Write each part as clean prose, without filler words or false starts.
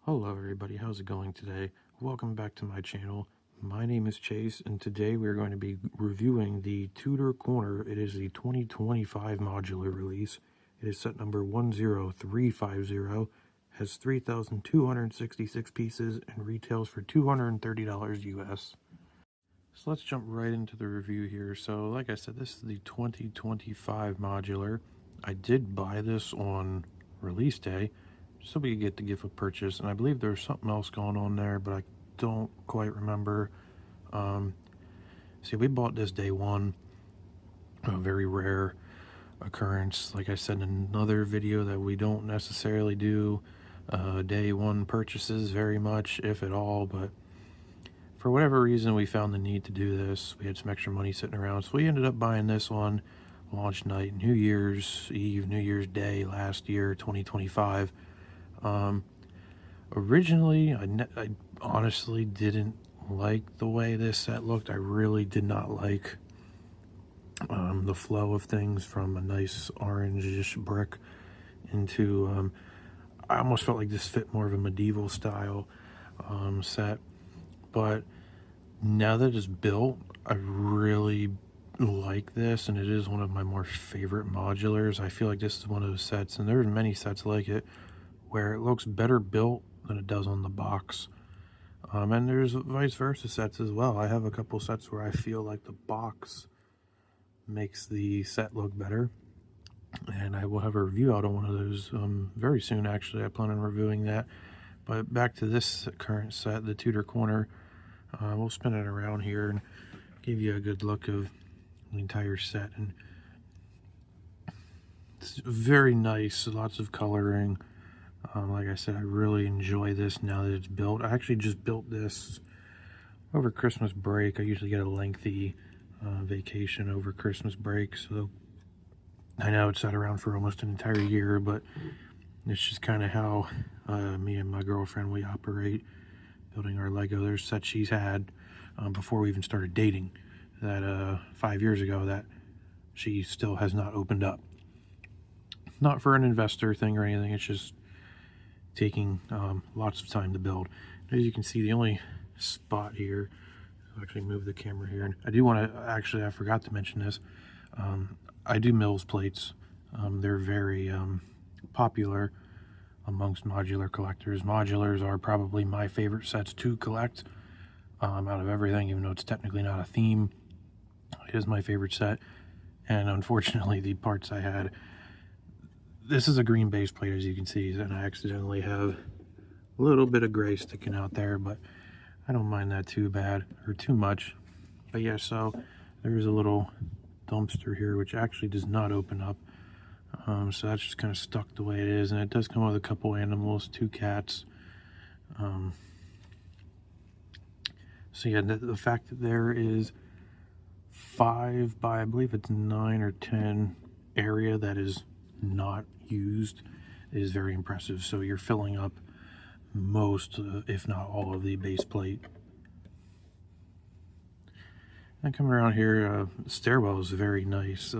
Hello everybody, how's it going today? Welcome back to my channel. My name is Chase and today we're going to be reviewing the Tudor Corner. It is the 2025 modular release. It is set number 10350, has 3,266 pieces and retails for $230 US. So let's jump right into the review here. So like I said, this is the 2025 modular. I did buy this on release day so we could get the gift of purchase, and I believe there's something else going on there, but I don't quite remember. See, we bought this day one, a very rare occurrence. Like I said in another video, that we don't necessarily do day one purchases very much, if at all, but for whatever reason we found the need to do this. We had some extra money sitting around, so we ended up buying this on launch night, New Year's Eve, New Year's Day last year, 2025. Originally, I honestly didn't like the way this set looked. I really did not like the flow of things from a nice orange-ish brick into, I almost felt like this fit more of a medieval style set. But now that it's built, I really like this, and it is one of my more favorite modulars. I feel like this is one of those sets, and there's many sets like it, where it looks better built than it does on the box. And there's vice versa sets as well. I have a couple sets where I feel like the box makes the set look better, and I will have a review out on one of those very soon. Actually, I plan on reviewing that. But back to this current set, the Tudor Corner. We'll spin it around here and give you a good look of the entire set. And it's very nice, lots of coloring. Like I said, I really enjoy this now that it's built. I actually just built this over Christmas break. I usually get a lengthy vacation over Christmas break, so I know it's sat around for almost an entire year, but it's just kind of how me and my girlfriend, we operate, building our Lego. There's sets she's had before we even started dating, that 5 years ago, that she still has not opened up. Not for an investor thing or anything, it's just taking lots of time to build. As you can see, the only spot here, I'll actually move the camera here, and I do want to, actually I forgot to mention this, I do Mills plates. They're very popular amongst modular collectors. Modulars are probably my favorite sets to collect out of everything, even though it's technically not a theme. It is my favorite set, and unfortunately the parts I had, this is a green base plate, as you can see, and I accidentally have a little bit of gray sticking out there, but I don't mind that too bad, or too much. But yeah, so there's a little dumpster here, which actually does not open up. So that's just kind of stuck the way it is, and it does come with a couple animals, 2 cats. So yeah, the fact that there is 5 by, I believe it's 9 or 10 area that is not used is very impressive. So you're filling up most, if not all, of the base plate. And coming around here, the stairwell is very nice.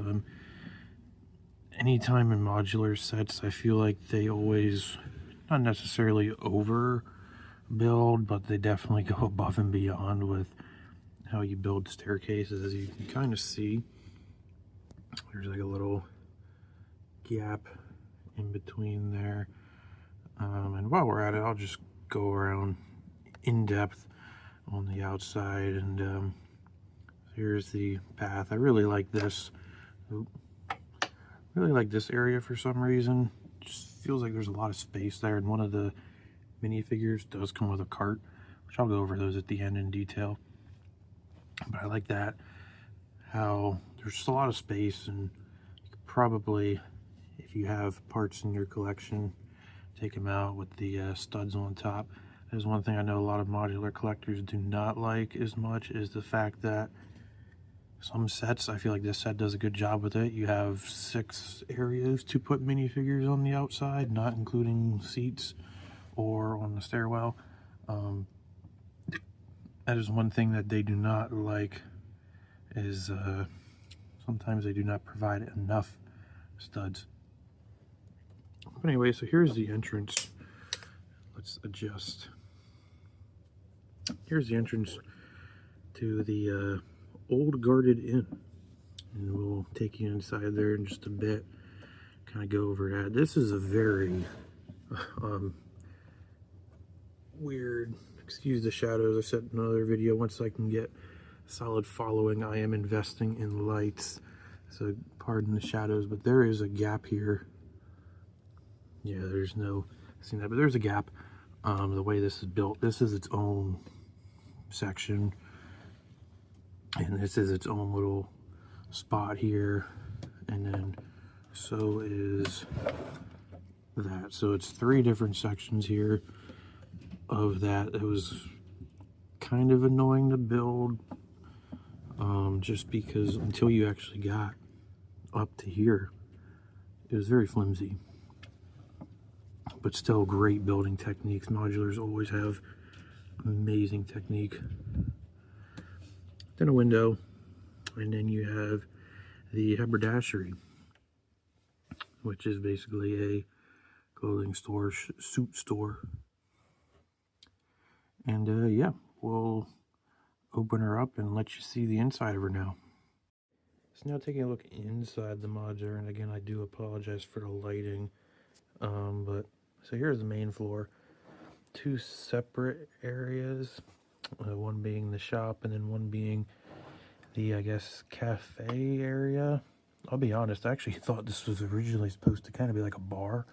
Anytime in modular sets, I feel like they always, not necessarily overbuild, but they definitely go above and beyond with how you build staircases. As you can kind of see, there's like a little gap in between there. And while we're at it, I'll just go around in depth on the outside, and here's the path. I really like this. Really like this area for some reason. Just feels like there's a lot of space there, and one of the minifigures does come with a cart, which I'll go over those at the end in detail. But I like that, how there's just a lot of space, and you could probably, if you have parts in your collection, take them out with the studs on top. There's one thing I know a lot of modular collectors do not like as much, is the fact that some sets, I feel like this set does a good job with it, you have 6 areas to put minifigures on the outside, not including seats or on the stairwell. That is one thing that they do not like, is sometimes they do not provide enough studs. But anyway, so here's the entrance. let's adjust. Here's the entrance to the Old Guarded Inn, and we'll take you inside there in just a bit, kind of go over that. This is a very weird, excuse the shadows, I said in another video, once I can get a solid following, I am investing in lights, so pardon the shadows, but there is a gap here. Yeah, there's no seeing that, but there's a gap. The way this is built, this is its own section, and this is its own little spot here, and then so is that. So it's 3 different sections here of that. It was kind of annoying to build, just because until you actually got up to here, it was very flimsy. But still great building techniques. Modulars always have amazing technique. Then a window, and then you have the haberdashery, which is basically a clothing store, suit store. And yeah, we'll open her up and let you see the inside of her now. So now taking a look inside the modular, and again, I do apologize for the lighting, but so here's the main floor. 2 separate areas, one being the shop and then one being the, I guess, cafe area. I'll be honest, I actually thought this was originally supposed to kind of be like a bar,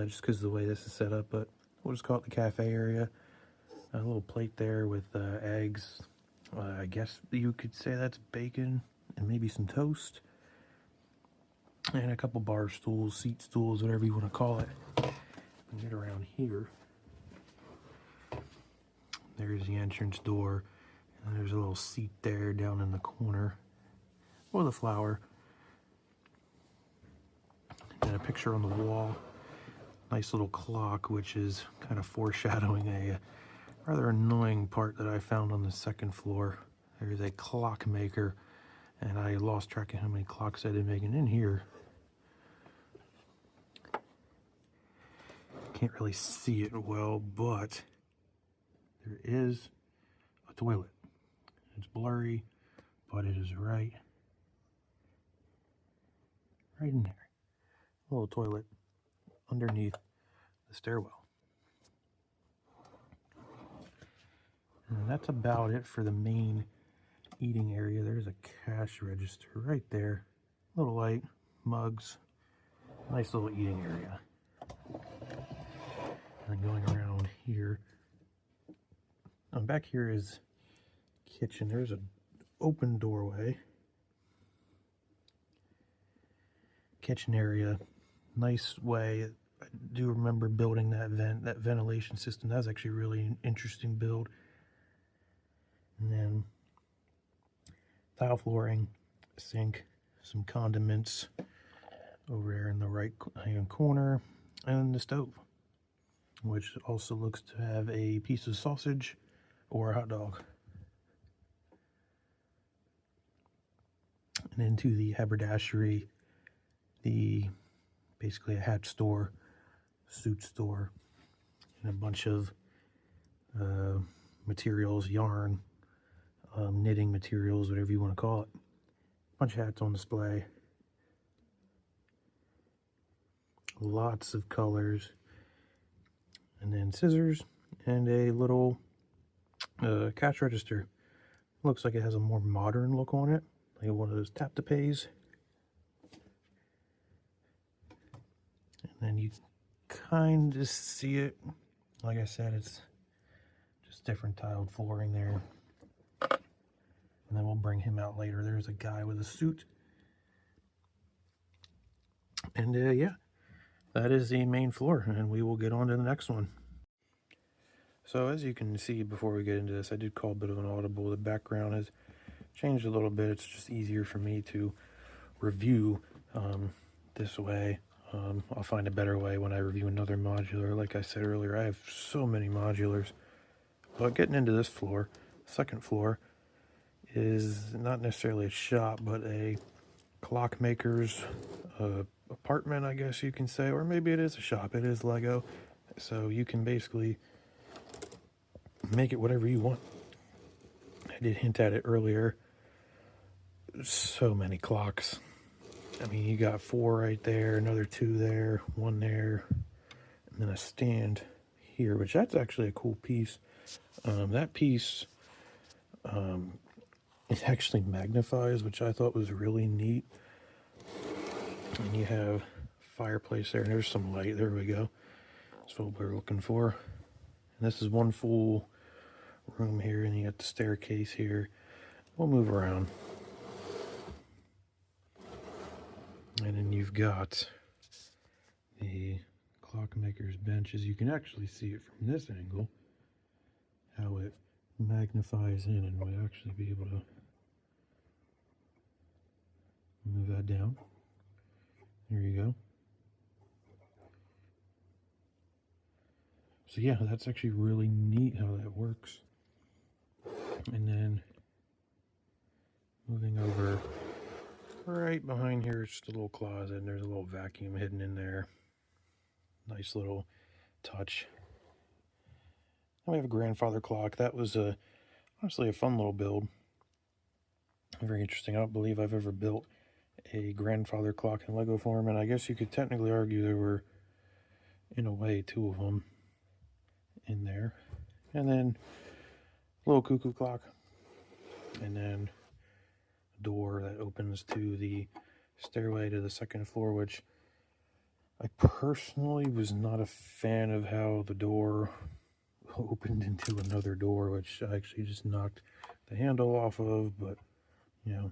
just because of the way this is set up, but we'll just call it the cafe area. A little plate there with eggs. I guess you could say that's bacon and maybe some toast. And a couple bar stools, seat stools, whatever you want to call it. And get around here. There's the entrance door. And there's a little seat there down in the corner with a flower. And a picture on the wall. Nice little clock, which is kind of foreshadowing a rather annoying part that I found on the 2nd floor. There's a clock maker, and I lost track of how many clocks I did making in here. Can't really see it well, but there is a toilet. It's blurry, but it is right in there. A little toilet underneath the stairwell. And that's about it for the main eating area. There's a cash register right there. A little light, mugs, nice little eating area. And going around here, back here is kitchen. There's an open doorway. Kitchen area, nice way. I do remember building that ventilation system. That was actually really an interesting build. And then tile flooring, sink, some condiments over there in the right hand corner, and the stove, which also looks to have a piece of sausage or a hot dog. And into the haberdashery, basically a hat store, suit store, and a bunch of materials, yarn, knitting materials, whatever you want to call it. Bunch of hats on display. Lots of colors. And then scissors and a little cash register. Looks like it has a more modern look on it, like one of those tap to pays. And then you kind of see it. Like I said, it's just different tiled flooring there. And then we'll bring him out later. There's a guy with a suit. And yeah, that is the main floor, and we will get on to the next one. So as you can see before we get into this, I did call a bit of an audible. The background has changed a little bit. It's just easier for me to review this way. I'll find a better way when I review another modular. Like I said earlier, I have so many modulars. But getting into this floor, 2nd floor, is not necessarily a shop, but a clockmaker's apartment, I guess you can say, or maybe it is a shop. It is Lego. So you can basically make it whatever you want. I did hint at it earlier. So many clocks. I mean, you got 4 right there, another 2 there, 1 there, and then a stand here, which that's actually a cool piece. That piece, it actually magnifies, which I thought was really neat. And you have fireplace there, and there's some light. There we go. That's what we're looking for. And this is one full room here, and you got the staircase here. We'll move around. And then you've got the clockmaker's bench. As you can actually see it from this angle, how it magnifies in, and we'll actually be able to move that down. There you go. So yeah, that's actually really neat how that works. And then moving over, right behind here is just a little closet, and there's a little vacuum hidden in there. Nice little touch. And we have a grandfather clock. That was honestly a fun little build. Very interesting. I don't believe I've ever built a grandfather clock in Lego form, and I guess you could technically argue there were, in a way, 2 of them in there. And then a little cuckoo clock, and then a door that opens to the stairway to the 2nd floor, which I personally was not a fan of how the door opened into another door, which I actually just knocked the handle off of, but you know,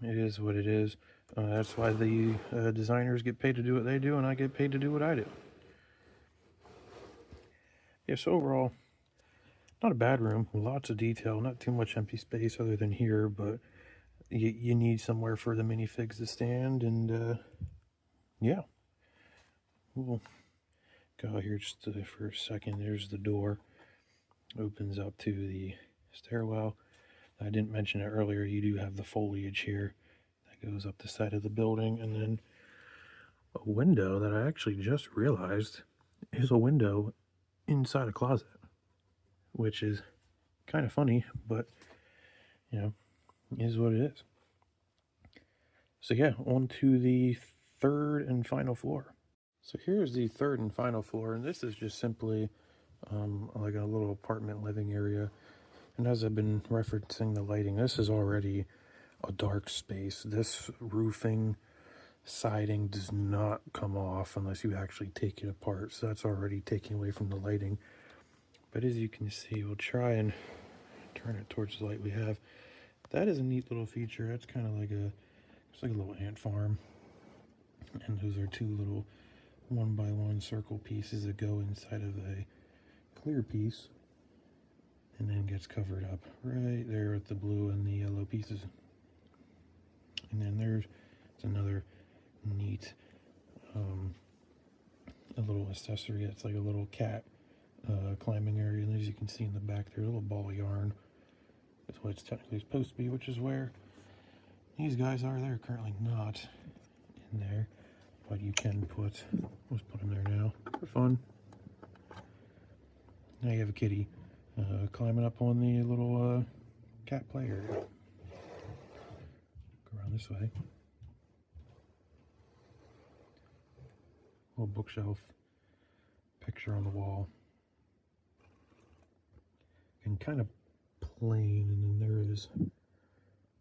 it is what it is. That's why the designers get paid to do what they do, and I get paid to do what I do. Yeah, so overall, not a bad room. Lots of detail, not too much empty space other than here, but you need somewhere for the minifigs to stand, and yeah. We'll go here just for a second. There's the door. Opens up to the stairwell. I didn't mention it earlier. You do have the foliage here that goes up the side of the building, and then a window that I actually just realized is a window inside a closet, which is kind of funny, but you know, is what it is. So yeah, on to the 3rd and final floor. So here's the 3rd and final floor, and this is just simply like a little apartment living area. And as I've been referencing the lighting, this is already a dark space. This roofing siding does not come off unless you actually take it apart, so that's already taking away from the lighting. But as you can see, we'll try and turn it towards the light we have. That is a neat little feature. That's kind of like it's like a little ant farm, and those are 2 little 1x1 circle pieces that go inside of a clear piece, and then gets covered up right there with the blue and the yellow pieces. And then there's another neat a little accessory. It's like a little cat climbing area, and as you can see in the back there's a little ball of yarn. That's what it's technically supposed to be, which is where these guys are. They're currently not in there, but you can put, let's put them there now for fun. Now you have a kitty climbing up on the little cat play area. Go around this way. Little bookshelf picture on the wall. And kind of plain, and then there is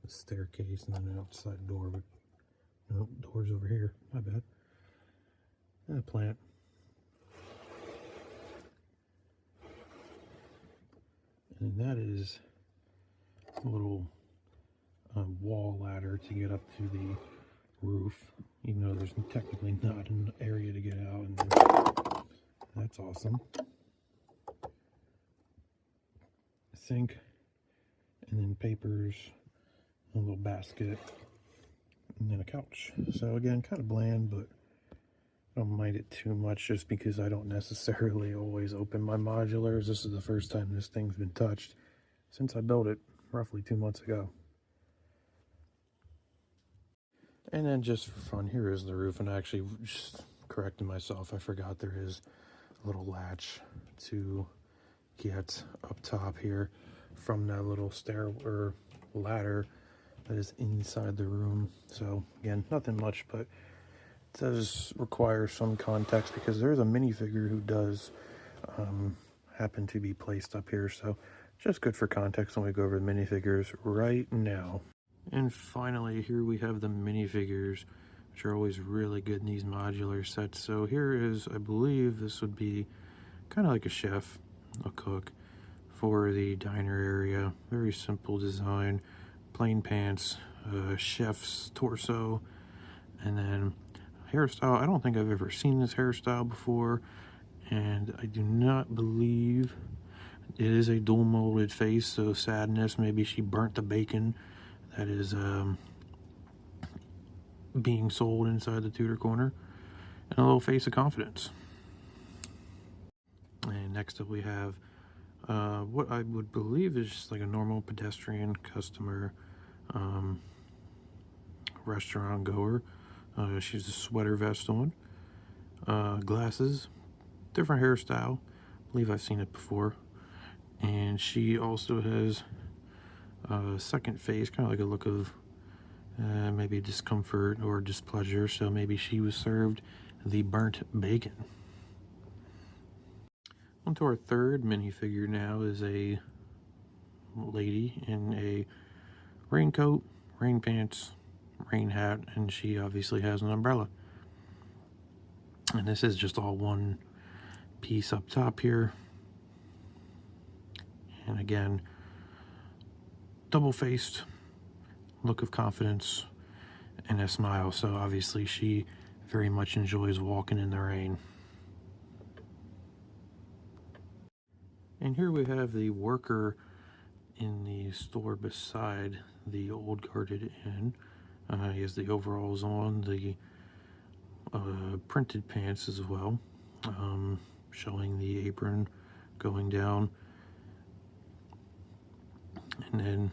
the staircase and then an outside door, but no, door's over here. My bad. And a plant. And that is a little wall ladder to get up to the roof, even though there's technically not an area to get out. And that's awesome. Sink, and then papers, a little basket, and then a couch. So again, kind of bland, but I don't mind it too much just because I don't necessarily always open my modulars. This is the first time this thing's been touched since I built it roughly 2 months ago. And then just for fun, here is the roof, and I actually just corrected myself. I forgot there is little latch to get up top here from that little stair or ladder that is inside the room. So again, nothing much, but it does require some context because there's a minifigure who does happen to be placed up here. So just good for context when we go over the minifigures right now. And finally, here we have the minifigures, which are always really good in these modular sets. So here is, I believe this would be kind of like a chef, a cook for the diner area. Very simple design, plain pants, chef's torso, and then hairstyle. I don't think I've ever seen this hairstyle before, and I do not believe it is a dual molded face, so sadness. Maybe she burnt the bacon that is being sold inside the Tudor corner, and a little face of confidence. And next up we have what I would believe is just like a normal pedestrian customer, restaurant goer. She's a sweater vest on, glasses, different hairstyle. I believe I've seen it before. And she also has a second face, kind of like a look of maybe discomfort or displeasure. So maybe she was served the burnt bacon. On to our third minifigure now is a lady in a raincoat, rain pants, rain hat, and she obviously has an umbrella. And this is just all one piece up top here. And again, double-faced, look of confidence, and a smile. So obviously she very much enjoys walking in the rain. And here we have the worker in the store beside the old guarded inn. He has the overalls on, the printed pants as well, showing the apron going down. And then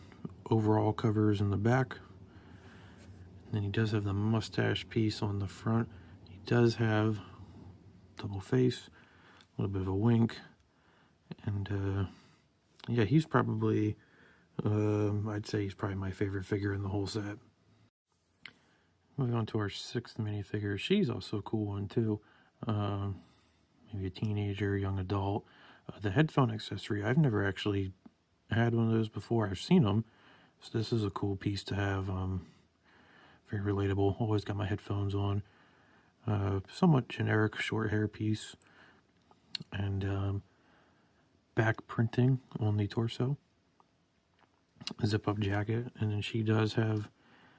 overall covers in the back. And then he does have the mustache piece on the front. He does have double face, a little bit of a wink. And yeah, he's probably, I'd say he's probably my favorite figure in the whole set. Moving on to our sixth minifigure. She's also a cool one too. Maybe a teenager, young adult. The headphone accessory, I've never actually had one of those before. I've seen them. So this is a cool piece to have. Very relatable. Always got my headphones on. Somewhat generic short hair piece. And back printing on the torso, a zip-up jacket, and then she does have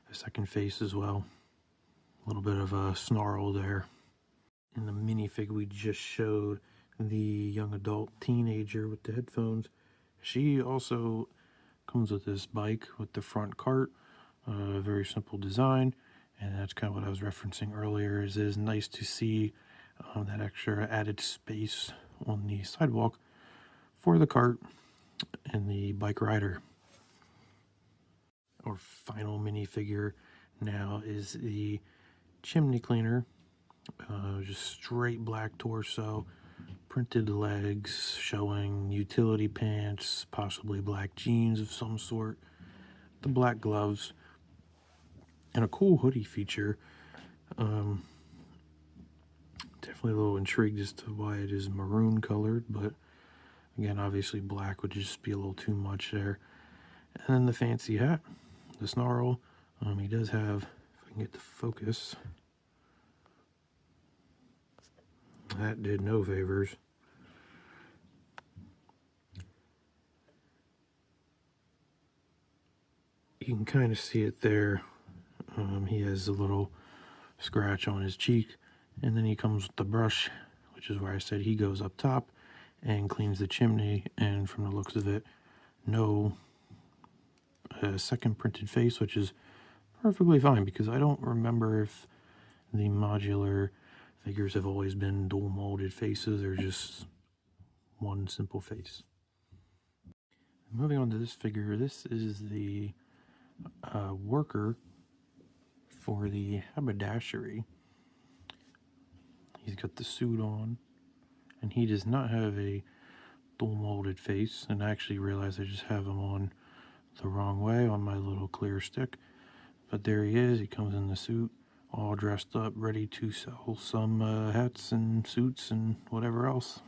a second face as well. A little bit of a snarl there. In the minifig we just showed, the young adult teenager with the headphones, she also comes with this bike with the front cart, very simple design, and that's kind of what I was referencing earlier. Is it is nice to see that extra added space on the sidewalk for the cart and the bike rider. Our final minifigure now is the chimney cleaner. Just straight black torso, printed legs, showing utility pants, possibly black jeans of some sort, the black gloves, and a cool hoodie feature. Definitely a little intrigued as to why it is maroon colored, but again, obviously black would just be a little too much there. And then the fancy hat, the snarl. He does have, if I can get the focus, that did no favors. You can kind of see it there. He has a little scratch on his cheek, and then he comes with the brush, which is where I said he goes up top and cleans the chimney. And from the looks of it, no second printed face, which is perfectly fine, because I don't remember if the modular figures have always been dual molded faces or just one simple face. Moving on to this figure, this is the worker for the haberdashery. He's got the suit on, and he does not have a dual molded face. And I actually realized I just have him on the wrong way on my little clear stick. But there he is. He comes in the suit, all dressed up, ready to sell some hats and suits and whatever else.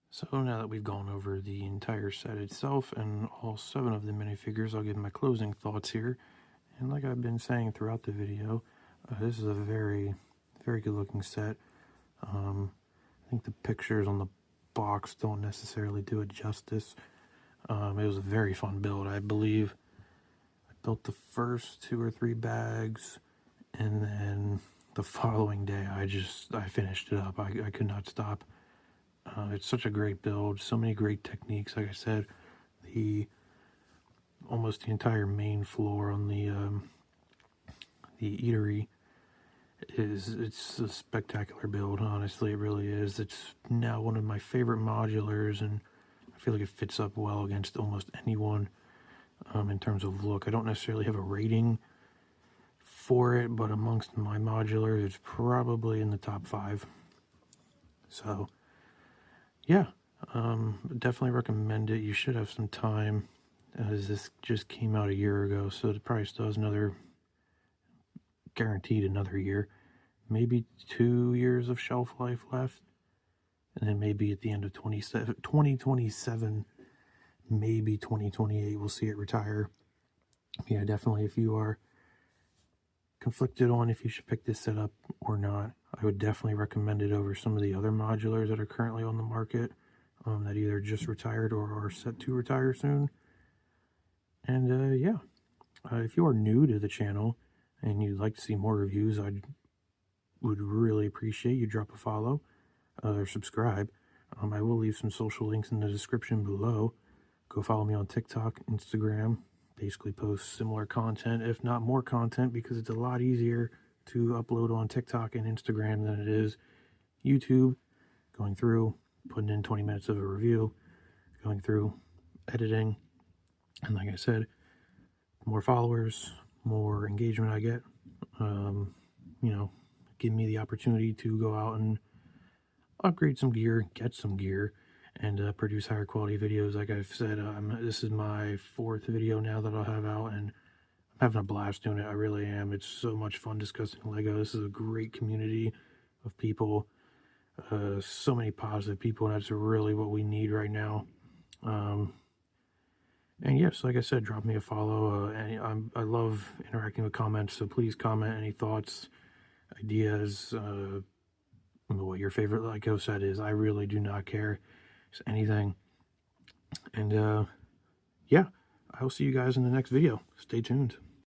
So now that we've gone over the entire set itself and all 7 of the minifigures, I'll give my closing thoughts here. And like I've been saying throughout the video, this is a very, very good looking set. I think the pictures on the box don't necessarily do it justice. It was a very fun build. I believe I built the first 2 or 3 bags, and then the following day I finished it up. I could not stop. It's such a great build, so many great techniques. Like I said, almost the entire main floor on the eatery it's a spectacular build. Honestly, it really is. It's now one of my favorite modulars, and I feel like it fits up well against almost anyone in terms of look. I don't necessarily have a rating for it, but amongst my modulars, it's probably in the top 5. So yeah, definitely recommend it. You should have some time, as this just came out a year ago, so it probably still has guaranteed another year, maybe 2 years of shelf life left, and then maybe at the end of 2027, maybe 2028, we'll see it retire. Yeah, definitely, if you are conflicted on if you should pick this set up or not, I would definitely recommend it over some of the other modulars that are currently on the market, that either just retired or are set to retire soon. And yeah, if you are new to the channel and you'd like to see more reviews, I would really appreciate you drop a follow or subscribe. I will leave some social links in the description below. Go follow me on TikTok, Instagram. Basically post similar content, if not more content, because it's a lot easier to upload on TikTok and Instagram than it is YouTube. Going through, putting in 20 minutes of a review, going through, editing, and like I said, more followers, more engagement I get, you know, give me the opportunity to go out and upgrade some gear, get some gear, and produce higher quality videos. Like I've said, this is my 4th video now that I'll have out, and I'm having a blast doing it. I really am. It's so much fun discussing Lego. This is a great community of people, so many positive people, and that's really what we need right now. And yes, like I said, drop me a follow. I love interacting with comments, so please comment any thoughts, ideas, what your favorite Lego set is. I really do not care. Just anything. And yeah, I'll see you guys in the next video. Stay tuned.